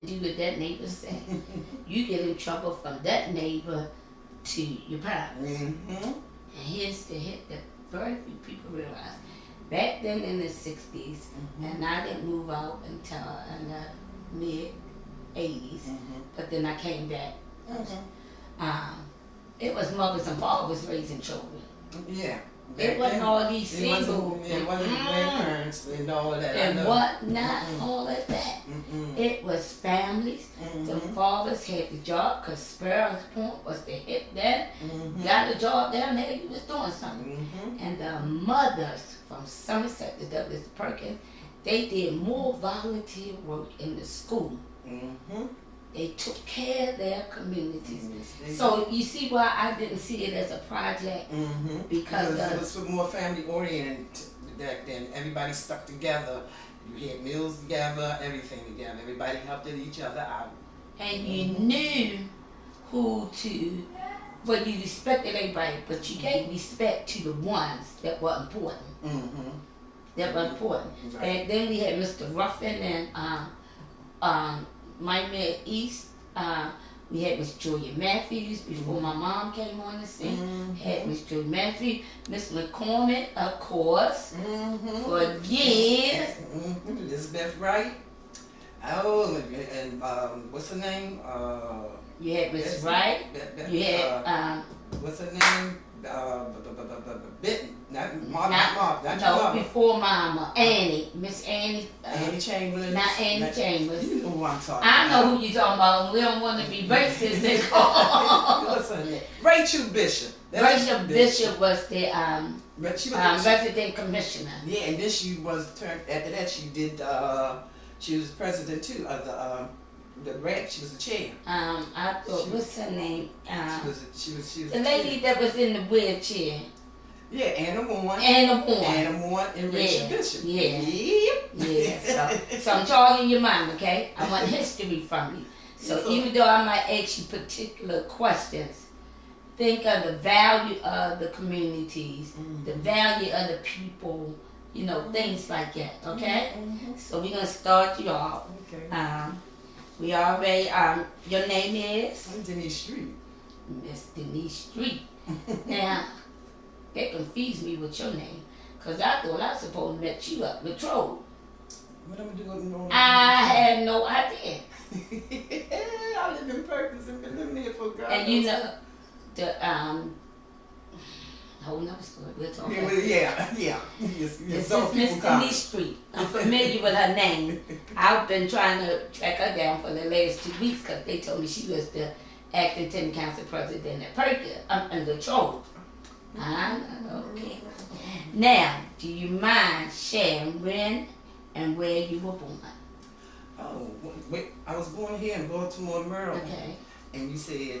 do what that neighbor said. You get in trouble from that neighbor to your parents. And here's the hit that very few people realize. Back then in the 60s, and I didn't move out until in the mid 80s, but then I came back. It was mothers and fathers raising children. Yeah. It wasn't all these single. It wasn't grandparents and all of that. And whatnot, all of that. It was families. The fathers had the job because Sparrow's Point was the hit then. Got a job down there, you was doing something. And the mothers from Somerset to Douglas Perkins, they did more volunteer work in the school. They took care of their communities. So you see why I didn't see it as a project? Because it was more family oriented back then. Everybody stuck together. You had meals together, everything together. Everybody helped each other out. And you knew who to, well, you respected everybody, but you gave respect to the ones that were important. That were important. And then we had Mr. Ruffin and My Mayor East, we had Miss Julia Matthews before my mom came on the scene. Had Miss Julia Matthews, Miss McCormick, of course, for years. Elizabeth Wright. Oh, and what's her name? You had Miss Wright. You had what's her name? Before Mama, Annie, Miss Annie. Annie Chamberlain. Not Annie Chambers. You know who I'm talking I about. know who you're talking about. We don't want to be racist. What's her name? Rachel Bishop. Rachel Bishop was the resident commissioner. Yeah, and then she was turned. After that, she did. She was president too of the rec. She was the chair. I thought, what's her name? She was the lady that was in the wheelchair. Yeah, Anna Moore. Anna Moore and Rachel Bishop. Yeah. So I'm talking your mind, okay? I want history from you. So even though I might ask you particular questions, think of the value of the communities, the value of the people, you know, things like that, okay? So we're gonna start you off. Okay. We already, your name is? I'm Denise Street. Miss Denise Street. Now, that confused me with your name, because I thought I was supposed to met you up with Troll. What am I doing? I had no idea. I live in Perkins and been living here for God. And you know, the, whole nother story, we'll talk about it. Yeah. This is Miss Denise Street. I'm familiar with her name. I've been trying to track her down for the last 2 weeks because they told me she was the acting 10 council president at Perkins, under Troll. Okay. Now, do you mind sharing when and where you were born? Oh, wait, I was born here in Baltimore, Maryland. Okay. And you said,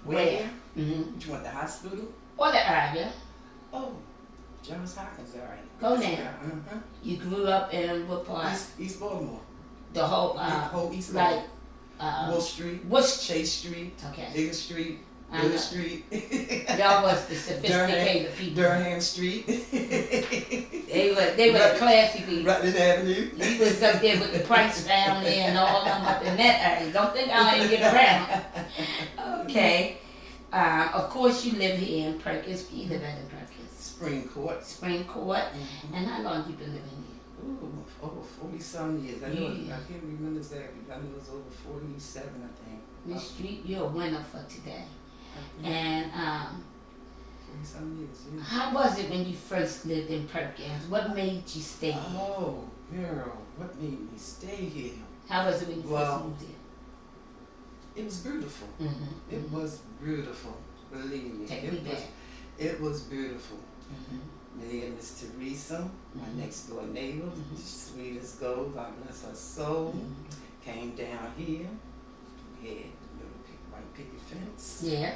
where? You went to hospital? Or the area. Oh, Johns Hopkins area. Go now. You grew up in what part? East Baltimore. The whole, whole East like, Wool Street, Chase Street, Digger Street, Miller Street. Y'all was the sophisticated people. Durham Street. They were the classy people. Rutland Avenue. You was up there with the Price family and all them up in that area. Don't think I ain't get around. Okay. Of course you live here in Perkins. You live in Perkins. Spring Court. And how long you been living here? Ooh, over 40-some years. I can't remember exactly. I know it was over 47, I think. Miss Street, you're a winner for today. And 40-some years, yeah. How was it when you first lived in Perkins? What made you stay here? Oh, girl, what made me stay here? How was it when you first moved here? It was beautiful. It was beautiful. Believe me. Take me back. It was beautiful. Me and Miss Teresa, my next door neighbor, sweet as gold, God bless her soul, came down here. We had little white picket fence. Yeah.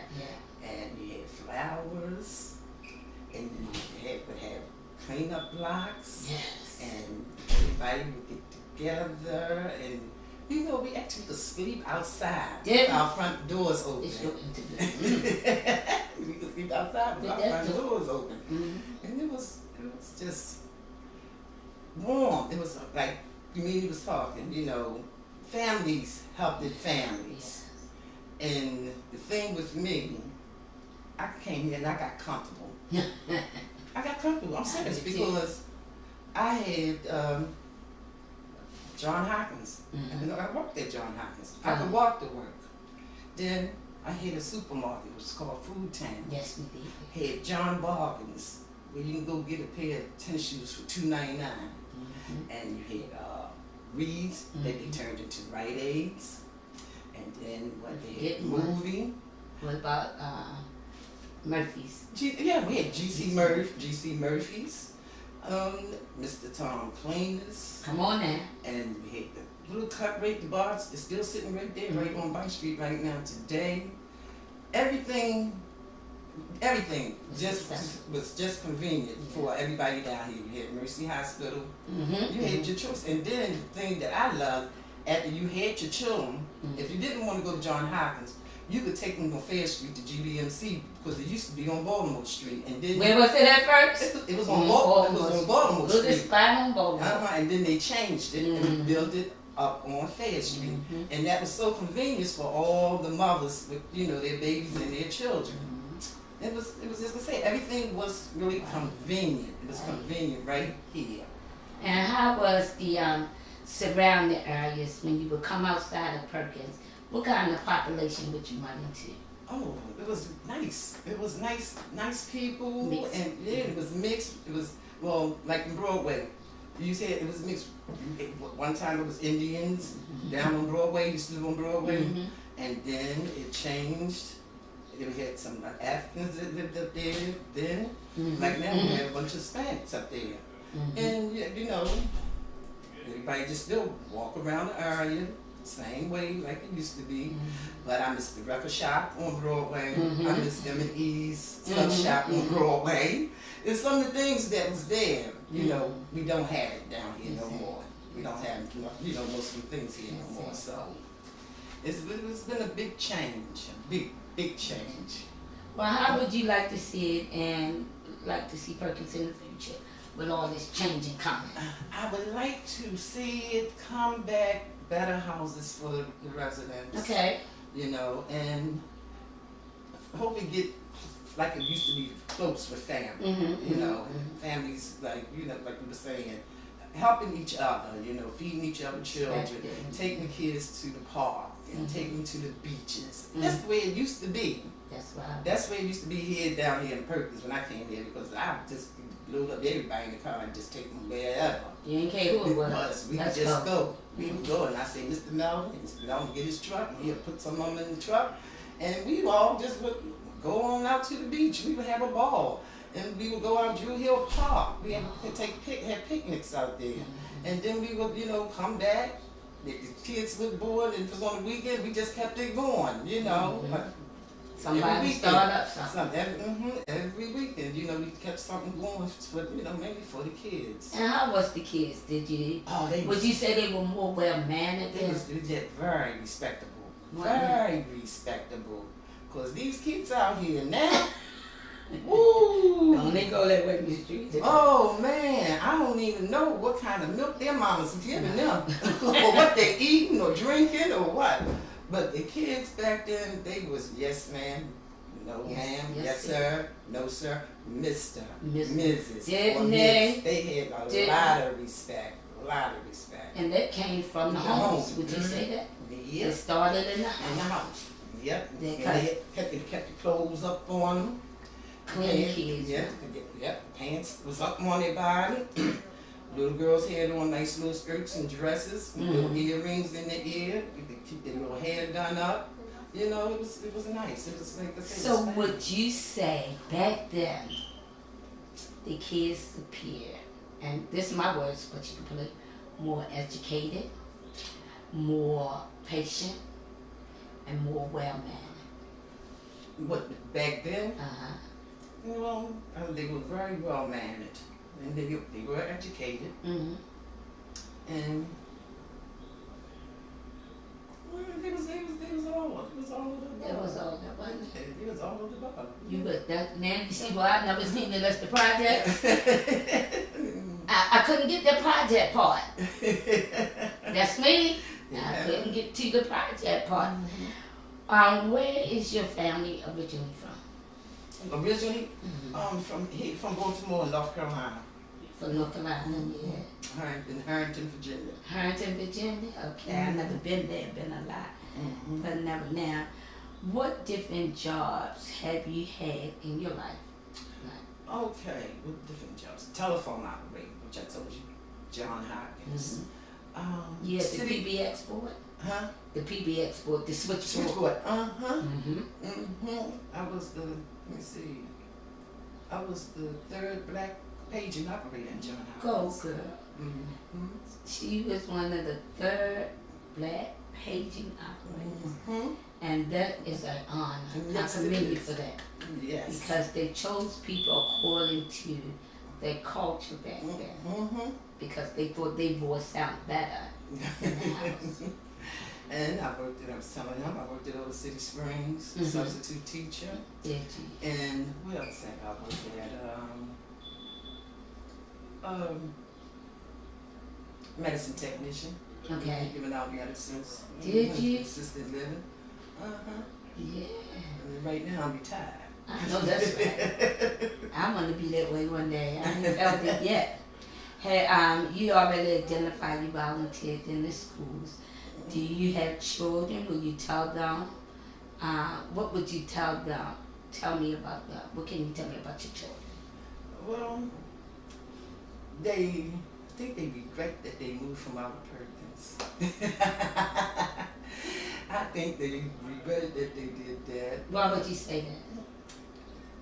And you had flowers. And you would have cleanup blocks. Yes. And everybody would get together. And you know, we actually could sleep outside with our front doors open. We could sleep outside with our front doors open. And it was just warm. It was like community was talking, you know, families help their families. And the thing with me, I came here and I got comfortable. I got comfortable. I'm serious because I had John Hopkins. I worked at John Hopkins. I could walk to work. Then I had a supermarket. It was called Food Town. Yes, we did. Had John Bargains, where you can go get a pair of tennis shoes for $2.99. And you had Reed's that they turned into Rite Aids. And then what they had Movie. What about Murphy's? We had GC Murphy's, Mr. Tom Cleaners. Come on now. And we had the little cut rate, the bars is still sitting right there, right on Bank Street right now today. Everything was just convenient for everybody down here. You had Mercy Hospital. You had your choice. And then the thing that I loved, after you had your children, if you didn't want to go to John Hopkins, you could take them on Fair Street to GBMC because it used to be on Baltimore Street. And then where was it at first? It was on Baltimore Street. Good spot on Baltimore. And then they changed it and built it up on Fair Street. And that was so convenient for all the mothers with, their babies and their children. It was just to say, everything was really convenient. It was convenient right here. And how was the surrounding areas when you would come outside of Perkins? What kind of population would you run into? Oh, it was nice. It was nice people. Mixed. And it was mixed. It was, like in Broadway. You said it was mixed. One time it was Indians down on Broadway. Used to live on Broadway. And then it changed. We had some Africans that lived up there then. Like now we have a bunch of Hispanics up there. And everybody just still walk around the area same way like it used to be. But I miss the record shop on Broadway. I miss M&E's stuff shop on Broadway. It's some of the things that was there. We don't have it down here no more. We don't have most of the things here no more. So it's been a big change, a big change. Well, how would you like to see it and like to see Perkins in the future with all this changing coming? I would like to see it come back, better houses for the residents. Okay. And hope it get like it used to be, close with family. Families like we were saying, helping each other. Feeding each other children, taking the kids to the park. And take them to the beaches. That's the way it used to be. That's the way it used to be down here in Perkins when I came here, because I just load up everybody in the car and just take them wherever. You didn't care who it was. We would just go. We would go, and I say, Mr. Melvin, get his truck, and he'll put some of them in the truck, and we all just would go on out to the beach. We would have a ball, and we would go out Drew Hill Park. We had picnics out there, and then we would come back. The kids were bored, and if it was on the weekend, we just kept it going, Somebody start up something. Every weekend, we kept something going for, mainly for the kids. And how was the kids? Would you say they were more well-mannered? They was very respectable. Very respectable. Because these kids out here now, woo! Don't they go that way in the streets? Oh man, I don't even know what kind of milk their mamas are giving them, or what they're eating or drinking or what. But the kids back then, they was yes ma'am, no ma'am, yes sir, no sir, Mr., Mrs. Didn't they? They had a lot of respect. And that came from the homes. Would you say that? Yep. It started in the house. In the house. Yep. And they kept the clothes up on them. Clean kids. Yep. Pants was up on their body. Little girls had on nice little skirts and dresses, little earrings in their ear. They keep their little hair done up. It was nice. It was like the same. So would you say back then the kids appeared, and this is my words, but you can put it, more educated, more patient, and more well-mannered? What, back then? Well, they were very well mannered, and they were educated, and it was all of the above. It was all that, wasn't it? It was all of the above. You got that, man. You see why I never seen the list of projects? I couldn't get the project part. That's me. I couldn't get to the project part. Where is your family originally from? Originally, from Baltimore, North Carolina. From North Carolina, yeah. In Harrington, Virginia. Harrington, Virginia? Okay, I've never been there, been a lot. But never now. What different jobs have you had in your life? Okay, what different jobs? Telephone operator, which I told you, John Hopkins. The PBX board? Huh? The PBX board, the switchboard. Switchboard. I was the, let me see, I was the third black paging operator in John Hopkins. Go girl. She was one of the third black paging operators. And that is an honor. Yes, I commend you for that. Yes. Because they chose people according to their culture back then. Because they thought their voice sounded better in the house. And I worked at, I was telling him, I worked at Old City Springs, substitute teacher. Did you? And what else have I worked at? Medicine technician. Okay. Giving out medicines. Did you? Assisted living. Yeah. And right now I'm retired. I know that's right. I want to be that way one day. I haven't felt it yet. Hey, you already identified you volunteered in the schools. Do you have children? Will you tell them? What would you tell them? Tell me about that. What can you tell me about your children? Well, I think they regret that they moved from Albert Perkins. I think they regretted that they did that. Why would you say that?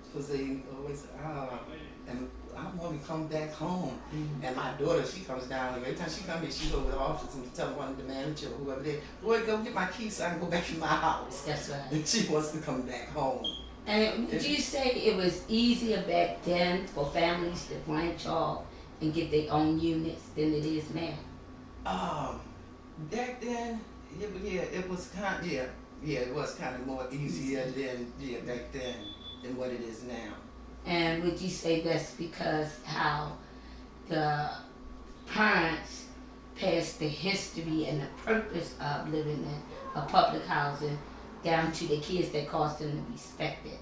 Because they always, and I want to come back home. And my daughter, she comes down, and every time she comes here, she go to the office and tell one of the manager or whoever there, boy, go get my keys so I can go back to my house. That's right. And she wants to come back home. And would you say it was easier back then for families to branch off and get their own units than it is now? Back then, it was kind of more easier than back then than what it is now. And would you say that's because how the parents passed the history and the purpose of living in a public housing down to the kids that caused them to respect it?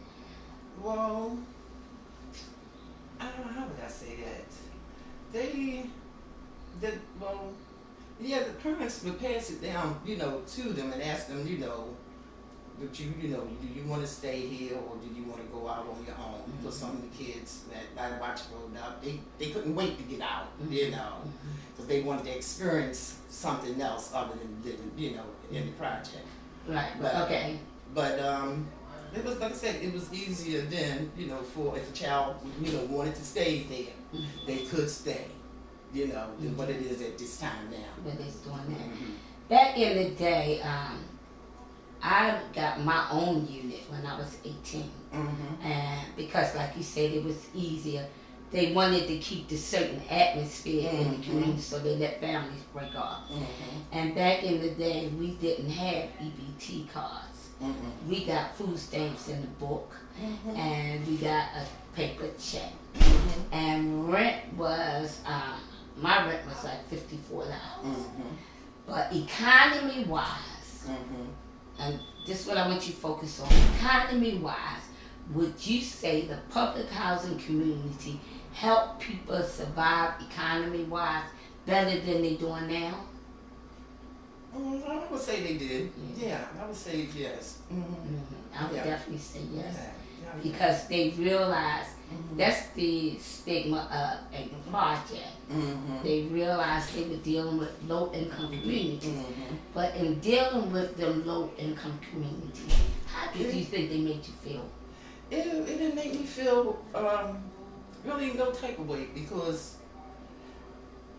Well, I don't know, how would I say that? The parents would pass it down, to them and ask them, do you want to stay here or do you want to go out on your own? Because some of the kids that I watched growing up, they couldn't wait to get out, because they wanted to experience something else other than living, in the project. Right. But it was, like I said, it was easier then, for if a child, wanted to stay there, they could stay, than what it is at this time now. But it's doing that. Back in the day, I got my own unit when I was 18. And because, like you said, it was easier. They wanted to keep the certain atmosphere in the community, so they let families break off. And back in the day, we didn't have EBT cards. We got food stamps in the book, and we got a paper check. And rent was, my rent was like $54. But economy-wise, and this is what I want you to focus on, economy-wise, would you say the public housing community help people survive economy-wise better than they doing now? I would say they did. Yeah, I would say yes. I would definitely say yes. Because they realize that's the stigma of a project. They realized they were dealing with low-income communities. But in dealing with them low-income communities, how did you think they made you feel? It didn't make me feel really no type of way, because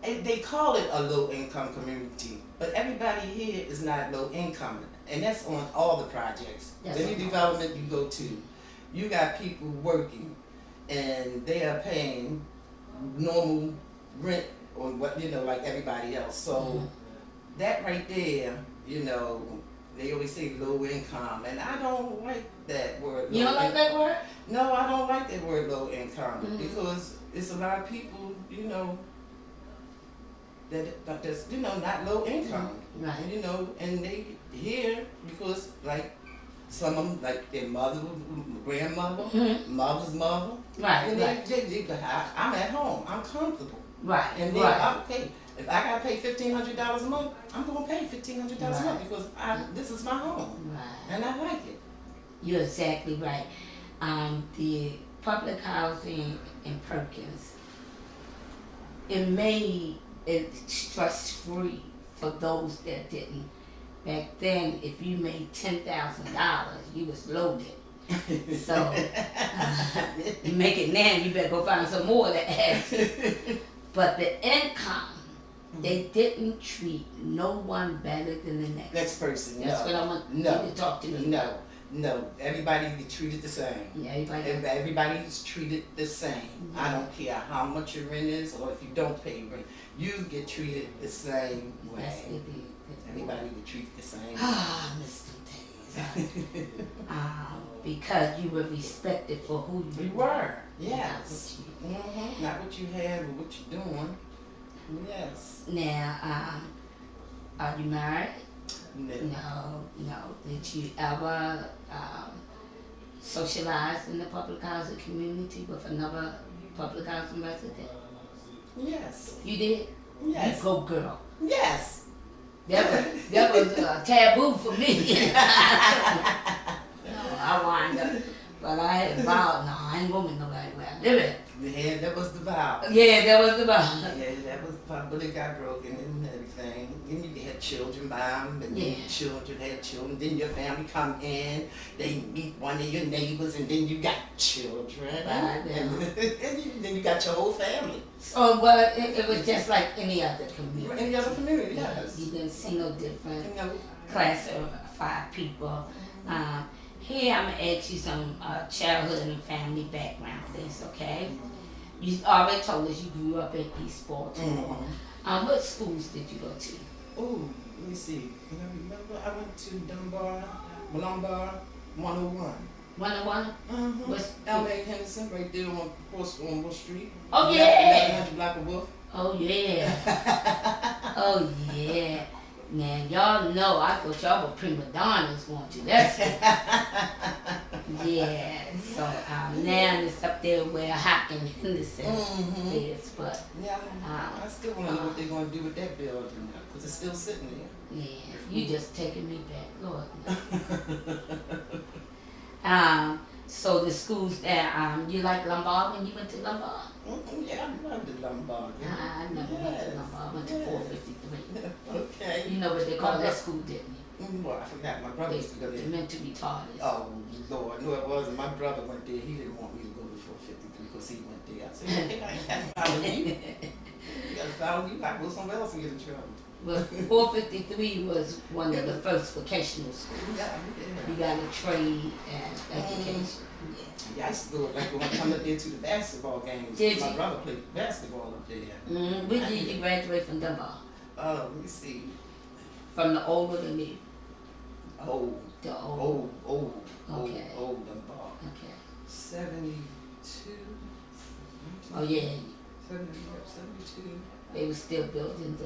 they call it a low-income community, but everybody here is not low-income, and that's on all the projects. Any development you go to, you got people working, and they are paying normal rent or what, like everybody else. So that right there, they always say low income, and I don't like that word. You don't like that word? No, I don't like that word low income, because it's a lot of people, that's not low income. Right. And they here because like some of them like their mother, grandmother, mother's mother. Right. And Right. I'm at home. I'm comfortable. Right. And then Right. okay, if I gotta pay $1,500 a month, I'm gonna pay $1,500 a month because this is my home. Right. And I like it. You're exactly right. The public housing in Perkins, it made it stress-free for those that didn't. Back then, if you made $10,000, you was loaded. So, you make it now, you better go find some more to add. But the income, they didn't treat no one better than the next. Next person. That's what I want you to talk to me. No. Everybody get treated the same. Yeah, everybody's treated the same. I don't care how much your rent is or if you don't pay rent. You get treated the same way. Yes, it is. Everybody get treated the same way. Ah, Mr. Days. Because you were respected for who you were. Yes. Not what you had, but what you're doing. Yes. Now, are you married? No. No. Did you ever socialize in the public housing community with another public housing resident? Yes. You did? Yes. You go girl. Yes. That was taboo for me. I wind up, but I had vowed, no, I ain't going with nobody where I live at. Yeah, that was the vow. Yeah, that was the vow. Yeah, that was the vow, but it got broken and everything. Then you had children by them, and then your children had children. Then your family come in, they meet one of your neighbors, and then you got children. Right, and then you got your whole family. So, but it was just like any other community. Any other community, yes. You didn't see no different classified people. Here I'm gonna ask you some childhood and family background things, okay? You already told us you grew up in East Baltimore. What schools did you go to? Oh, let me see. Can I remember? I went to Lombard 101. 101? What's L.A. Henderson, right there on Wall Street. Oh, yeah. 1100 Block of Wolf. Oh, yeah. Oh, yeah. Now, y'all know, I thought y'all were prima donnas going to that school. Yeah, so now it's up there where Hopkins Henderson is, but... Yeah, I still want to know what they're going to do with that building, because it's still sitting there. Yeah, you just taking me back, Lord. So the schools that, you like Lombard when you went to Lombard? Yeah, I loved the Lombard. I never went to Lombard, I went to 453. Okay. You know what they call that school, didn't you? Well, I forgot. My brother used to go there. They meant to be retarded. Oh, Lord. No, it wasn't. My brother went there. He didn't want me to go to 453 because he went there. I said, okay, I ain't got to follow you. You got to follow you. I go somewhere else and get in trouble. Well, 453 was one of the first vocational schools. Yeah. You got a trade and education. Yeah, I used to go, like, when I come up there to the basketball games. Did my you? brother played basketball up there. When did you graduate from Dunbar? Let me see. From the old or the new? Old. The old. Okay. Old Dunbar. Okay. 72. Oh, yeah. 72. They were still building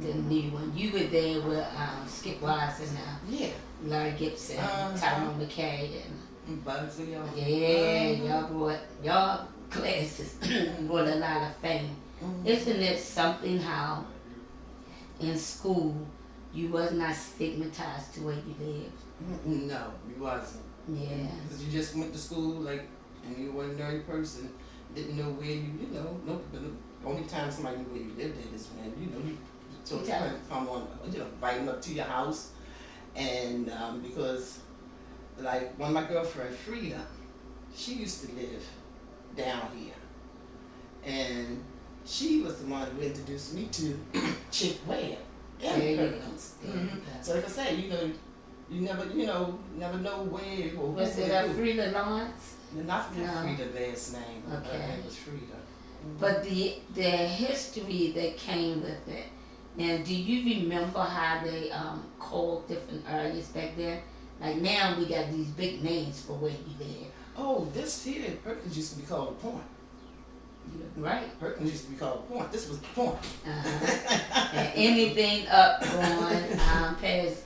the new one. You were there with Skip Wise and Larry Gibson, Tyrone McKay, and Bugsy, y'all. Yeah, y'all classes brought a lot of fame. Isn't it something how in school you was not stigmatized to where you lived? No, you wasn't. Yeah. Because you just went to school like any ordinary person, didn't know where the only time somebody knew where you lived at is when, you told your friends to come on, invite them up to your house. And because, like, one of my girlfriend, Frida, she used to live down here. And she was the one who introduced me to Chick Webb. So like I say, you never know where or was it Frida Lawrence? Not Frida last name. Okay. Her name was Frida. But the history that came with it. Now, do you remember how they called different areas back then? Like now we got these big names for where you live. Oh, this here in Perkins used to be called a point. Right. Perkins used to be called Point. This was Point. And anything up on past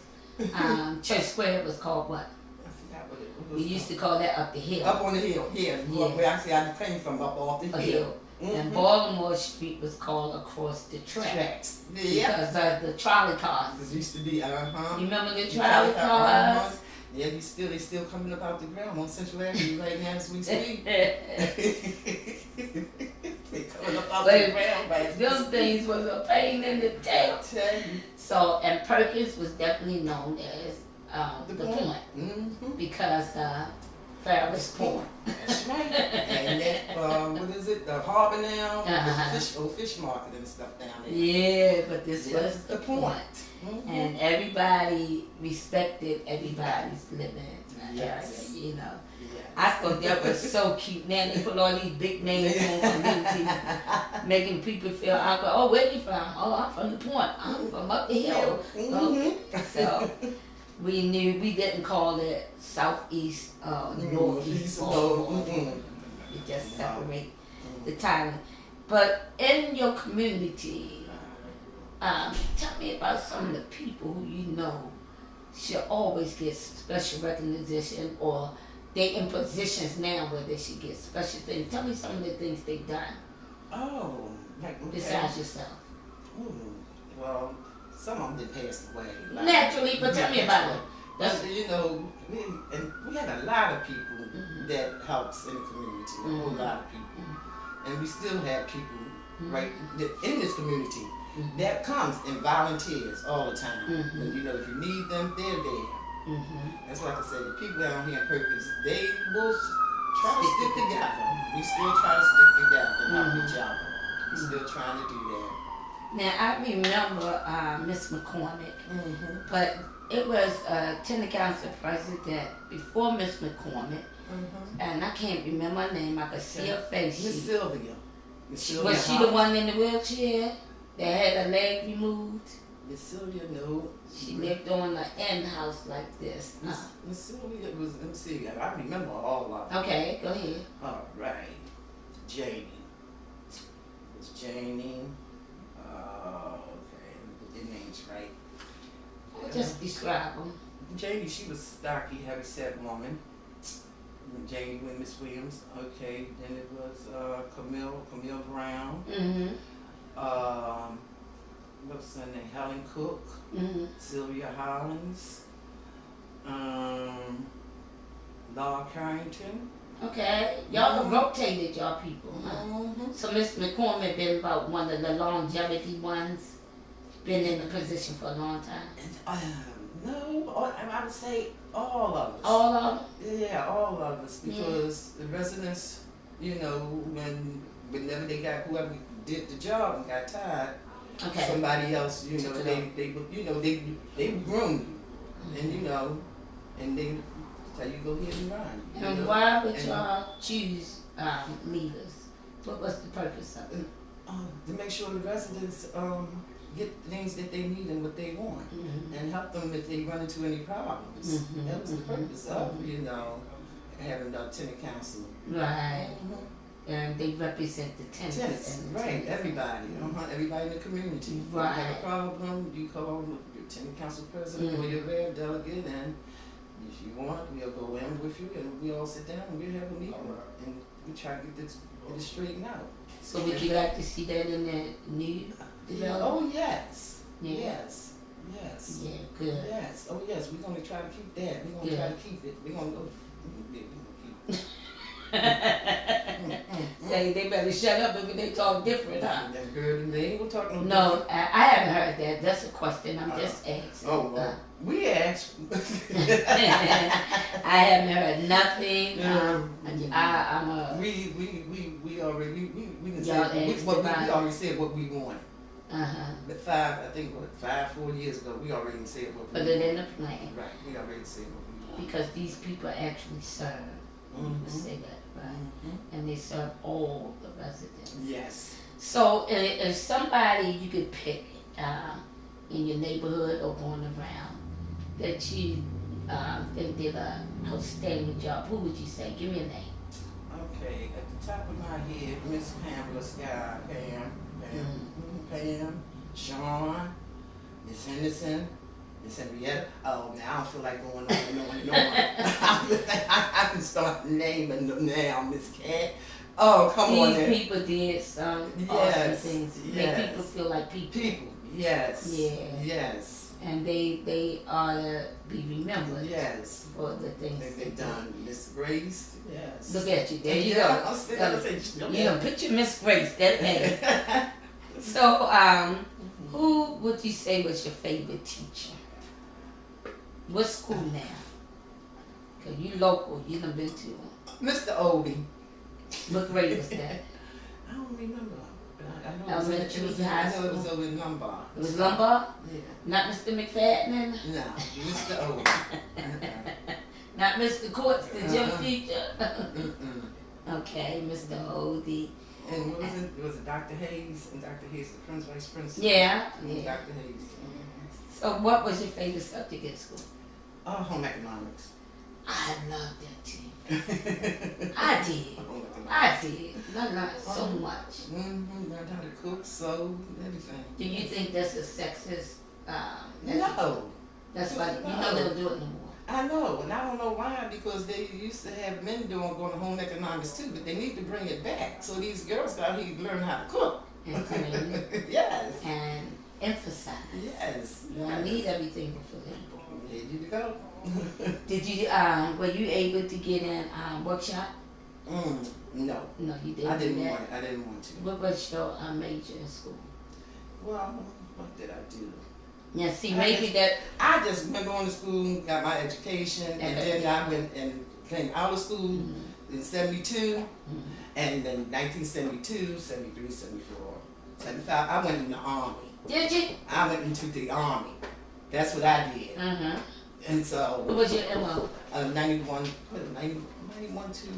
Church Square was called what? I forgot what it was. We used to call that up the hill. Up on the hill, yeah. Where I came from, up off the hill. And Baltimore Street was called across the tracks. Yeah. Because of the trolley cars. It used to be, You remember the trolley cars? Yeah, they still coming up out the ground on Central Avenue right now as we speak. They coming up out the ground right now. Those things was a pain in the tail. So, and Perkins was definitely known as the Point. Mm-hmm. Because Farris Point. That's right. And that, what is it? The harbor now, fish market and stuff down there. Yeah, but this was the Point. Mm-hmm. And everybody respected everybody's living area, you know. Yes. I thought that was so cute. Now they put all these big names on community, making people feel awkward. Oh, where you from? Oh, I'm from the Point. I'm from up the hill. Mm-hmm. So we knew we didn't call it southeast, northeast. We just separate the title. But in your community, tell me about some of the people who you know should always get special recognition, or they in positions now where they should get special things. Tell me some of the things they've done. Oh, like besides yourself. Well, some of them did pass away. Naturally, but tell me about it. But you know, we had a lot of people that helps in the community, a whole lot of people, and we still have people right in this community that comes and volunteers all the time. And you know, if you need them, they're there. That's like I said, the people down here in Perkins, they will try to stick together. We still try to stick together and help each other. We're still trying to do that. Now I remember Miss McCormick, but it was Tenant Council President before Miss McCormick, and I can't remember her name. I could see her face. Miss Sylvia. Was she the one in the wheelchair that had her leg removed? Miss Sylvia, no. She lived on an end house like this. Miss Sylvia was, let me see, I remember all of them. Okay, go ahead. All right. Janie. It was Janie. Okay, let me get their names right. Just describe them. Janie, she was stocky, heavy-set woman. Janie with Miss Williams. Okay, then it was Camille Brown. What's her name? Helen Cook. Sylvia Hollins. Laura Carrington. Okay, y'all rotated y'all people, huh? So Miss McCormick been about one of the longevity ones, been in the position for a long time. No, I would say all of us. All of them? Yeah, all of us, because the residents, you know, whenever they got, whoever did the job and got tired, somebody else, you know, they would groom you, and you know, and they tell you go ahead and run. And why would y'all choose leaders? What was the purpose of it? To make sure the residents get things that they need and what they want, and help them if they run into any problems. That was the purpose of, you know, having the tenant council. Right. And they represent the tenants. Right, everybody. Everybody in the community. Right. If you have a problem, you call your tenant council president or your mayor delegate, and if you want, we'll go in with you and we all sit down and we'll have a meeting and we try to get this straightened out. So would you like to see that in the new development? Oh yes. Yeah. Yes. Yeah, good. Yes. Oh yes, we're gonna try to keep that. We're gonna try to keep it. We're gonna go keep it. Say they better shut up if they talk different, huh? That girl, they ain't gonna talk no No, different. I haven't heard that. That's a question. I'm just asking. Oh, well, we asked. I haven't heard nothing. I'm a. We already we already said what we want. But 4 years ago, we already said what we put want. it in the plan. Right, we already said what we want. Because these people actually serve. You say that, right? And they serve all the residents. Yes. So if somebody you could pick in your neighborhood or going around that you think did an outstanding job, who would you say? Give me a name. Okay, at the top of my head, Miss Pamela Sky, Pam, Sean, Miss Henderson, Miss Henrietta. Oh, now I don't feel like going on and on and on. I can start naming them now, Miss Cat. Oh, come on now. These people did some awesome things. Make people feel like people. People, yes. Yeah. Yes. And they ought to be remembered. Yes. For the things they've done. Miss Grace, yes. Look at you. There you go. go. You know, picture Miss Grace, that name. So, who would you say was your favorite teacher? What school now? Because you local, you done been to one. Mr. Obi. What grade was that? I don't remember. I know Elementary, high school. I know it was over in Lombard. It was Lombard? Yeah. Not Mr. McFadden? No, Mr. Obi. Not Mr. Courts, the gym teacher? Okay, Mr. Odie. And what was it? Was it Dr. Hayes? And Dr. Hayes, the vice principal? Yeah. Dr. Hayes. So what was your favorite subject at school? Home economics. I loved that too. I did. I learned so much. Learned how to cook, sew, everything. Do you think that's a sexist? No. That's why you know they don't do it no more. I know, and I don't know why, because they used to have men going to home economics too, but they need to bring it back so these girls out here learn how to cook. And clean. Yes. And emphasize. Yes. You don't need everything for labor. There you go. Did you, were you able to get in workshop? No. No, you didn't. I didn't want to. What was your major in school? Well, what did I do? Yeah, see, maybe that. I just went going to school, got my education, and then I went and came out of school in 72, and then 1972, 73, 74, 75, I went in the Army. Did you? I went into the Army. That's what I did. And so. What was your MO? 91 to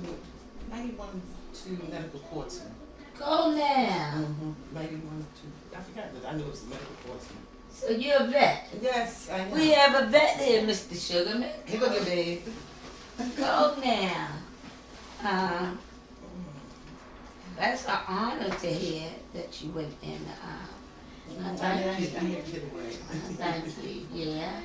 medical courtsman. Go now. 91 to, I forgot, but I knew it was a medical courtsman. So you're a vet? Yes, I am. We have a vet here, Mr. Sugarman. Here go your babe. Go now. That's an honor to hear that you went in. Thank you. Thank you. Yeah.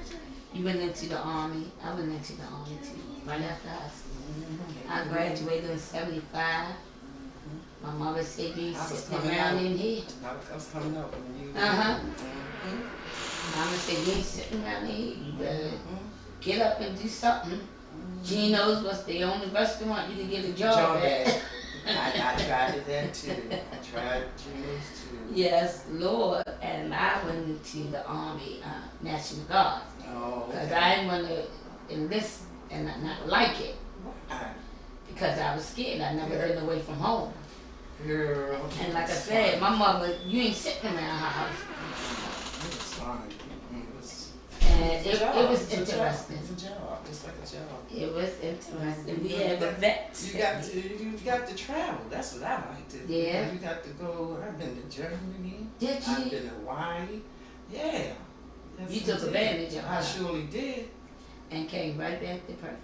You went into the Army. I went into the Army too, right after high school. I graduated in 75. My mother said you sitting around in here. I was coming up when you. Mama said you ain't sitting around here. You better get up and do something. Gino's was the only restaurant you could get a job at. I tried it there too. I tried Gino's too. Yes, Lord. And I went into the Army, National Guard. Oh, okay. Because I didn't want to enlist and not like it. Why? Because I was scared. I'd never been away from home. Girl. And like I said, my mother, you ain't sitting around her house. It was fine. And it was interesting. It's a job, just like a job. It was interesting. We had a vet. You got to travel. That's what I like to do. Yeah. You got to go. I've been to Germany. Did you? I've been to Hawaii. Yeah. Yes, You took advantage of I it. surely did. And came right back to Perkins.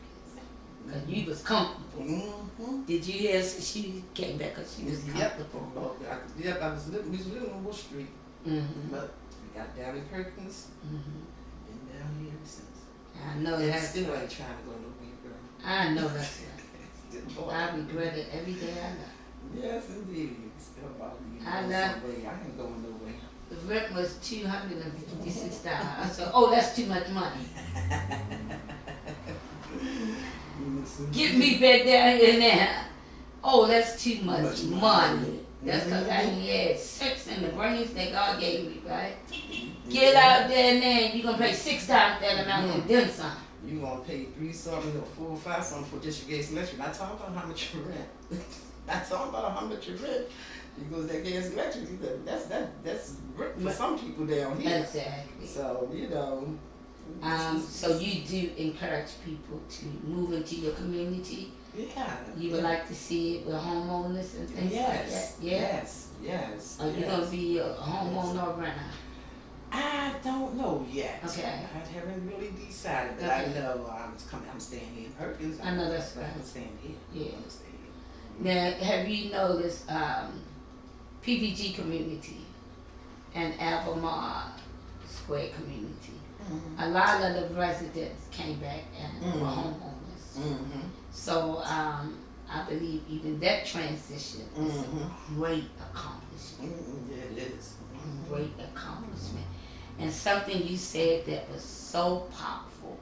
Because you was comfortable. Did you hear she came back because she was comfortable? Yep, we was living on Wall Street. But we got down in Perkins. Been down here ever since. I know And that's still right. ain't trying to go nowhere, girl. I know that's right. I regret it every day I know. Yes, indeed. Still about you. I know. I ain't going nowhere. The rent was $256. I said, oh, that's too much money. Get me back down in there. Oh, that's too much money. That's because I had 6 in the brains that God gave me, right? Get out there now. You're going to pay 6 times that amount and then some. You're going to pay 3 something or 4 or 5 something for just your gas and electric. Not talking about how much you rent. Not talking about how much you rent. Because that gas and electric, that's for some people down here. Exactly. So, you know. So you do encourage people to move into your community? Yeah. You would like to see it with homeowners and things like that? Yeah? Yes. Are you going to be a homeowner or renter? I don't know yet. Okay. I haven't really decided, but I know I'm staying here in Perkins. I know that's right. I'm staying here. Yeah. I'm staying here. Now, have you noticed PPG community and Albemarle Square community? A lot of the residents came back and were homeowners. So I believe even that transition is a great accomplishment. Yeah, it is. Great accomplishment. And something you said that was so powerful.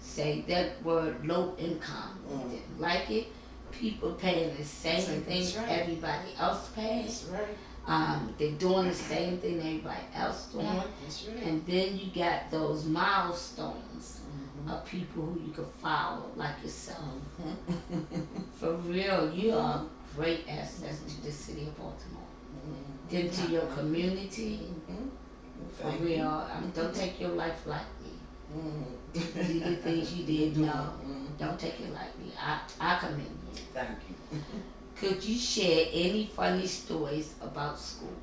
Say that word low income. Didn't like it. People paying the same thing everybody else pays. That's right. They're doing the same thing everybody else doing. That's right. And then you got those milestones of people who you can follow, like yourself. For real, you are a great asset to the city of Baltimore. Then to your community. For real, don't take your life lightly. Do the things you did, no. Don't take it lightly. I commend you. Thank you. Could you share any funny stories about school?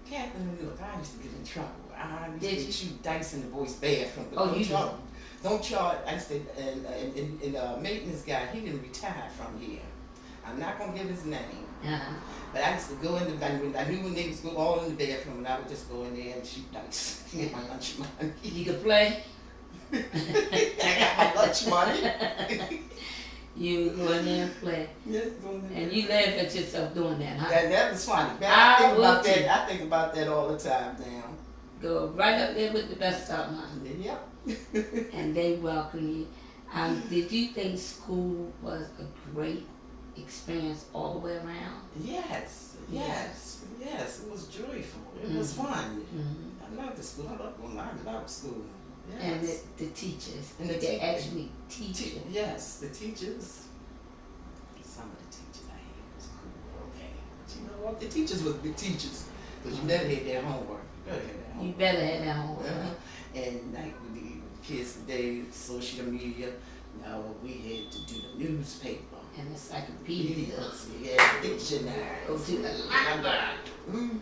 Captain, look, I used to get in trouble. I used to shoot dice in the boys' bathroom. But don't charge. I used to, and maintenance guy, he didn't retire from here. I'm not going to give his name. But I used to go in the bathroom. I knew when they was go all in the bathroom, and I would just go in there and shoot dice. Get my lunch money. You could play? I got my lunch money. You would go in there and play. Yes, go in there. And you laugh at yourself doing that, huh? That was funny. I think about that all the time now. Go right up there with the best of them, huh? Yep. And they welcome you. Did you think school was a great experience all the way around? Yes. It was joyful. It was fun. I loved the school. I loved school. Yes. And the teachers. And they actually teach you. Yes, the teachers. Some of the teachers I hated was cool. Okay. But you know what? The teachers was the teachers. Because you better had their homework. You better have that homework. And like with the kids today, social media, we had to do the newspaper. And encyclopedia. Yeah, dictionary. Go to the library.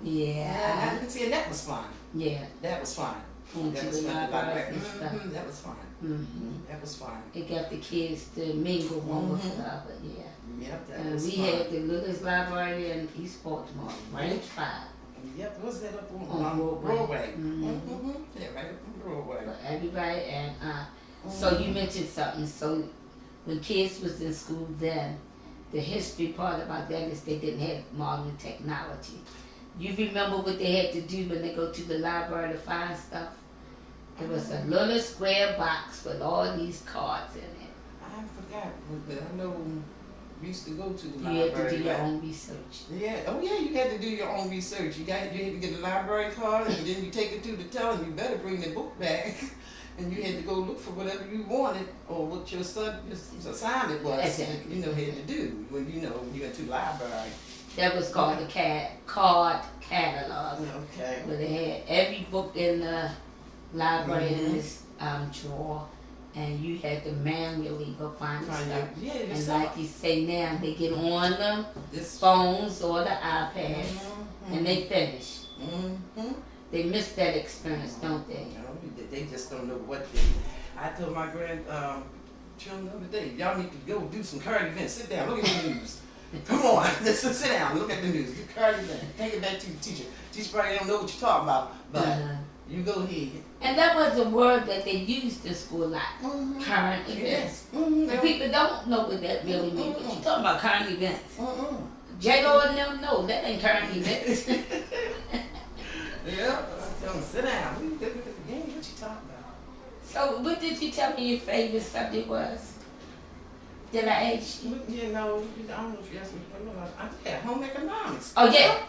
Yeah. I can see, and that was fun. Yeah. That was fun. That was fun. That was fun. That was fun. It got the kids to mingle one with another, yeah. Yep, that was we fun. had the littlest library in East Baltimore, range 5. Yep, what's that up on Broadway? Yeah, right up on Broadway. For everybody, and so you mentioned something. So when kids was in school then, the history part about that is they didn't have modern technology. You remember what they had to do when they go to the library to find stuff? It was a little square box with all these cards in it. I forgot, but I know we used to go to the library. You had to do your own research. Yeah, oh yeah, you had to do your own research. You had to get a library card, and then you take it to the teller, and you better bring the book back. And you had to go look for whatever you wanted, or what your assignment was. Exactly. Had to do when you went to the library. That was called the card catalog. Okay. Where they had every book in the library in this drawer, and you had to manually go find the stuff. Yeah, and like you say now, they get on them phones or the iPads, and they finish. They miss that experience, don't they? They just don't know what they. I told my grandchildren the other day, y'all need to go do some current events. Sit down, look at the news. Come on, listen, sit down, look at the news. Do current events. Take it back to the teacher. Teacher probably don't know what you're talking about, but you go ahead. And that was a word that they used in school a lot. Current events. And people don't know what that really means. What you talking about, current events? J-Lo and them know that ain't current events. Yeah, tell them, sit down. We look at the game. What you talking about? So, what did you tell me your favorite subject was? Did I ask you? I don't know if you asked me. Yeah, home economics. Oh, yeah.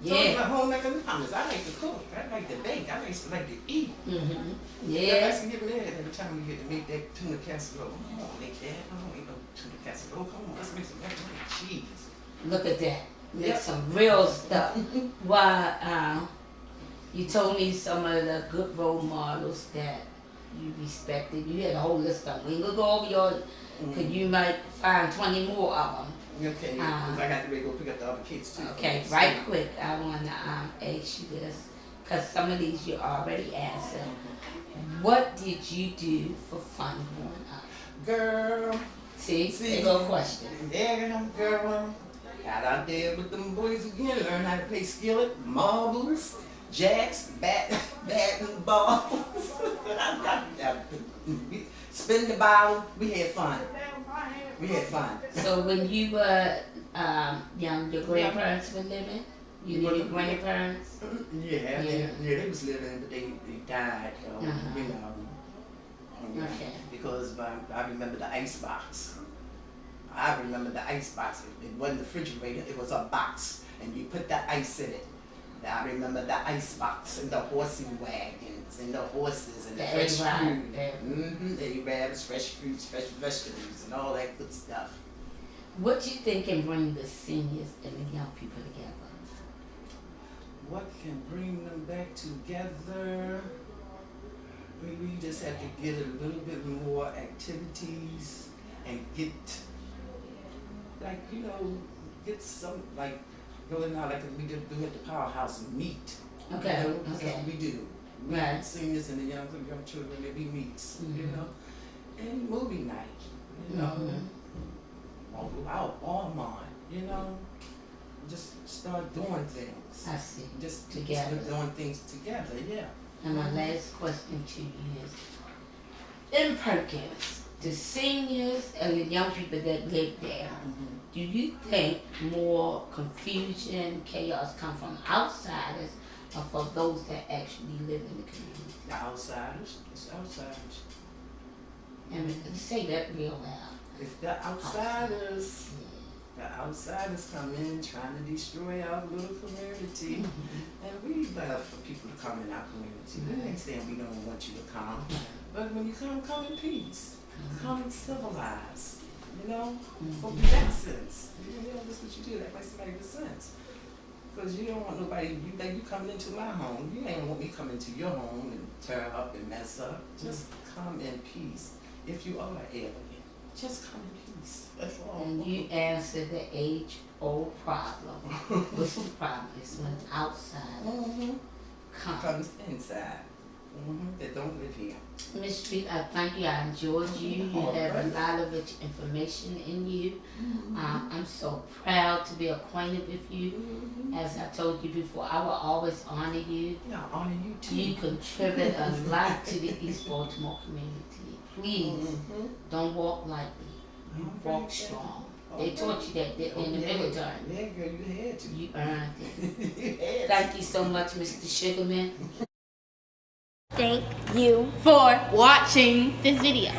Yeah. About home economics. I like to cook. I like to bake. I used to like to eat. Yeah. I used to get mad every time we get to make that tuna casserole. I don't make that. I don't eat no tuna casserole. Come on, let's make some macaroni and cheese. Look at that. Make some real stuff. Why, you told me some of the good role models that you respected. You had a whole list of them. We ain't gonna go over yours, because you might find 20 more of them. Okay, because I got to go pick up the other kids too. Okay, right quick, I want to ask you this, because some of these you already answered. What did you do for fun growing up? Girl, See, they go question. Yeah, girl. Got out there with them boys again, learn how to play skillet, marbles, jacks, bat and balls. Spin the bottle. We had fun. So when you were young, your grandparents were living? You knew your grandparents? Yeah, they was living, but they died, you know. Okay. Because I remember the ice box. It wasn't the refrigerator, it was a box, and you put the ice in it. I remember the ice box and the horsey wagons and the horses and the fresh fruit. The Arabs, fresh fruits, fresh vegetables, and all that good stuff. What do you think can bring the seniors and the young people together? What can bring them back together? We just have to get a little bit more activities and get, like, you know, get some, like, going out like we do at the powerhouse and meet. Okay. You know, that's what we do. We Right. seniors and the young children, we meet, you know. And movie night, you know. Out Walmart, you know. Just start doing things. I see. Just together. Start doing things together, yeah. And my last question to you is, in Perkins, the seniors and the young people that live there, do you think more confusion, chaos come from outsiders or for those that actually live in the community? The outsiders, it's outsiders. And say that real loud. It's the outsiders. The outsiders come in trying to destroy our little community. And we love for people to come in our community. We ain't saying we don't want you to come. But when you come in peace. Come civilized. You know? For that sense. You know, that's what you do. That makes somebody with sense. Because you don't want nobody, you coming into my home. You ain't want me coming to your home and tear up and mess up. Just come in peace. If you are an alien, just come in peace. That's all. And you answer the age-old problem. What's the problem? Is when outsiders comes inside. They don't live here. Miss Street, I thank you. I enjoyed you. You have a lot of rich information in you. I'm so proud to be acquainted with you. As I told you before, I will always honor you. Yeah, I honor you too. You contribute a lot to the East Baltimore community. Please don't walk lightly. You walk strong. They taught you that in the military. Yeah, girl, you had to. You earned it. Thank you so much, Mr. Sugarman. Thank you for watching this video.